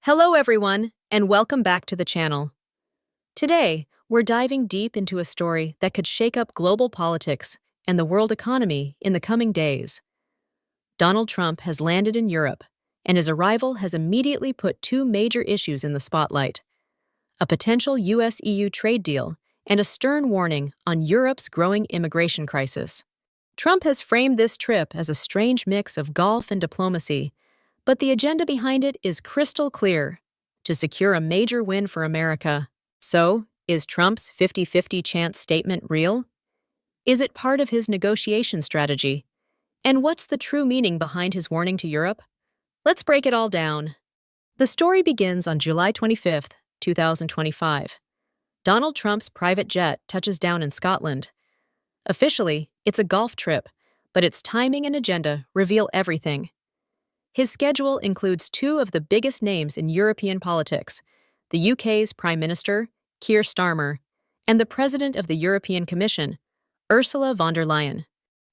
Hello everyone, and welcome back to the channel. Today, we're diving deep into a story that could shake up global politics and the world economy in the coming days. Donald Trump has landed in Europe, and his arrival has immediately put two major issues in the spotlight: a potential US-EU trade deal and a stern warning on Europe's growing immigration crisis. Trump has framed this trip as a strange mix of golf and diplomacy, but the agenda behind it is crystal clear: to secure a major win for America. So, is Trump's 50-50 chance statement real? Is it part of his negotiation strategy? And what's the true meaning behind his warning to Europe? Let's break it all down. The story begins on July 25th, 2025. Donald Trump's private jet touches down in Scotland. Officially, it's a golf trip, but its timing and agenda reveal everything. His schedule includes two of the biggest names in European politics: the UK's Prime Minister, Keir Starmer, and the President of the European Commission, Ursula von der Leyen.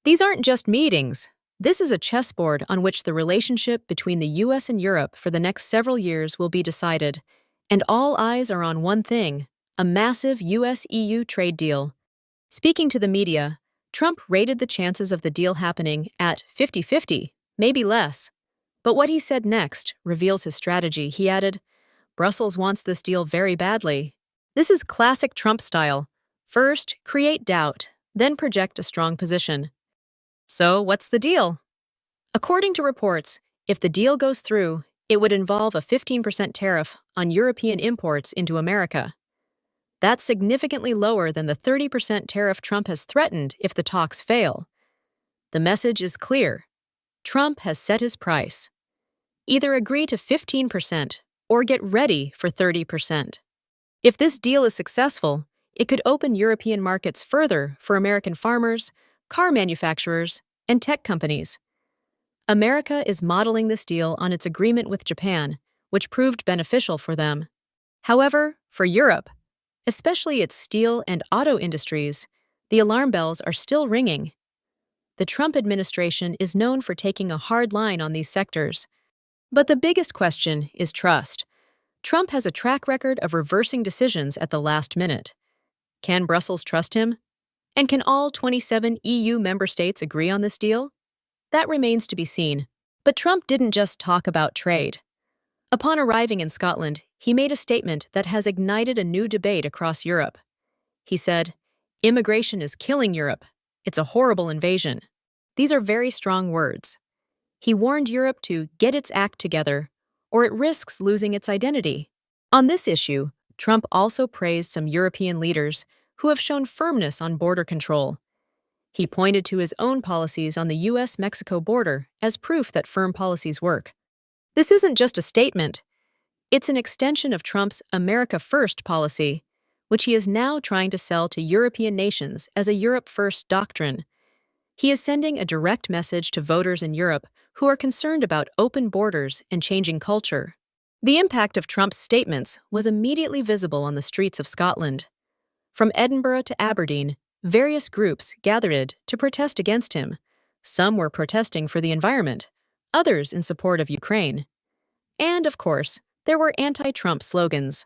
These aren't just meetings. This is a chessboard on which the relationship between the US and Europe for the next several years will be decided, and all eyes are on one thing: a massive US-EU trade deal. Speaking to the media, Trump rated the chances of the deal happening at 50-50, maybe less. But what he said next reveals his strategy. He added, "Brussels wants this deal very badly." This is classic Trump style. First, create doubt, then project a strong position. So, what's the deal? According to reports, if the deal goes through, it would involve a 15% tariff on European imports into America. That's significantly lower than the 30% tariff Trump has threatened if the talks fail. The message is clear: Trump has set his price. Either agree to 15% or get ready for 30%. If this deal is successful, it could open European markets further for American farmers, car manufacturers, and tech companies. America is modeling this deal on its agreement with Japan, which proved beneficial for them. However, for Europe, especially its steel and auto industries, the alarm bells are still ringing. The Trump administration is known for taking a hard line on these sectors. But the biggest question is trust. Trump has a track record of reversing decisions at the last minute. Can Brussels trust him? And can all 27 EU member states agree on this deal? That remains to be seen. But Trump didn't just talk about trade. Upon arriving in Scotland, he made a statement that has ignited a new debate across Europe. He said, "Immigration is killing Europe. It's a horrible invasion." These are very strong words. He warned Europe to get its act together, or it risks losing its identity. On this issue, Trump also praised some European leaders who have shown firmness on border control. He pointed to his own policies on the US-Mexico border as proof that firm policies work. This isn't just a statement. It's an extension of Trump's America First policy, which he is now trying to sell to European nations as a Europe First doctrine. He is sending a direct message to voters in Europe who are concerned about open borders and changing culture. The impact of Trump's statements was immediately visible on the streets of Scotland. From Edinburgh to Aberdeen, various groups gathered to protest against him. Some were protesting for the environment, others in support of Ukraine. And, of course, there were anti-Trump slogans.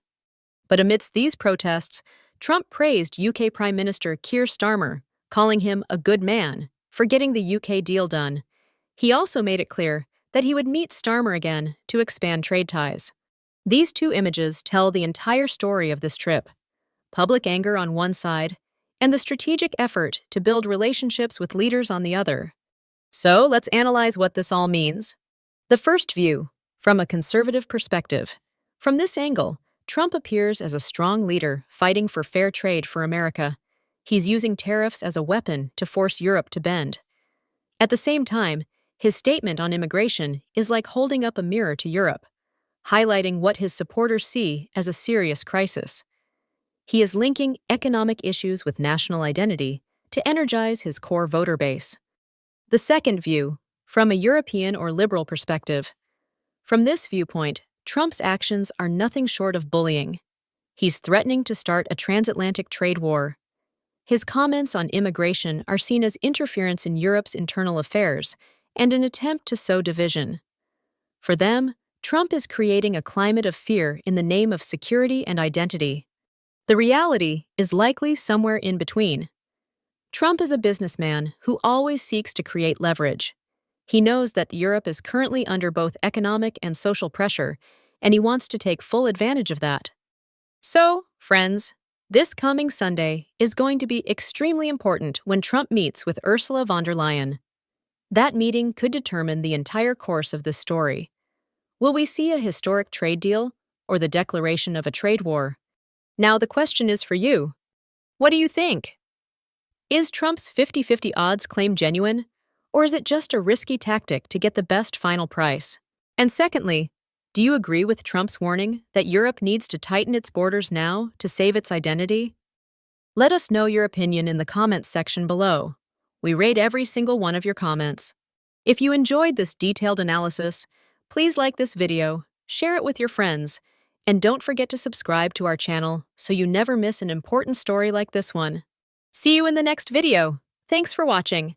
But amidst these protests, Trump praised UK Prime Minister Keir Starmer, calling him a good man for getting the UK deal done. He also made it clear that he would meet Starmer again to expand trade ties. These two images tell the entire story of this trip: public anger on one side, and the strategic effort to build relationships with leaders on the other. So let's analyze what this all means. The first view, from a conservative perspective. From this angle, Trump appears as a strong leader fighting for fair trade for America. He's using tariffs as a weapon to force Europe to bend. At the same time, his statement on immigration is like holding up a mirror to Europe, highlighting what his supporters see as a serious crisis. He is linking economic issues with national identity to energize his core voter base. The second view, from a European or liberal perspective. From this viewpoint, Trump's actions are nothing short of bullying. He's threatening to start a transatlantic trade war. His comments on immigration are seen as interference in Europe's internal affairs and an attempt to sow division. For them, Trump is creating a climate of fear in the name of security and identity. The reality is likely somewhere in between. Trump is a businessman who always seeks to create leverage. He knows that Europe is currently under both economic and social pressure, and he wants to take full advantage of that. So, friends, this coming Sunday is going to be extremely important when Trump meets with Ursula von der Leyen. That meeting could determine the entire course of this story. Will we see a historic trade deal or the declaration of a trade war? Now the question is for you. What do you think? Is Trump's 50-50 odds claim genuine, or is it just a risky tactic to get the best final price? And secondly, do you agree with Trump's warning that Europe needs to tighten its borders now to save its identity? Let us know your opinion in the comments section below. We rate every single one of your comments. If you enjoyed this detailed analysis, please like this video, share it with your friends, and don't forget to subscribe to our channel so you never miss an important story like this one. See you in the next video. Thanks for watching.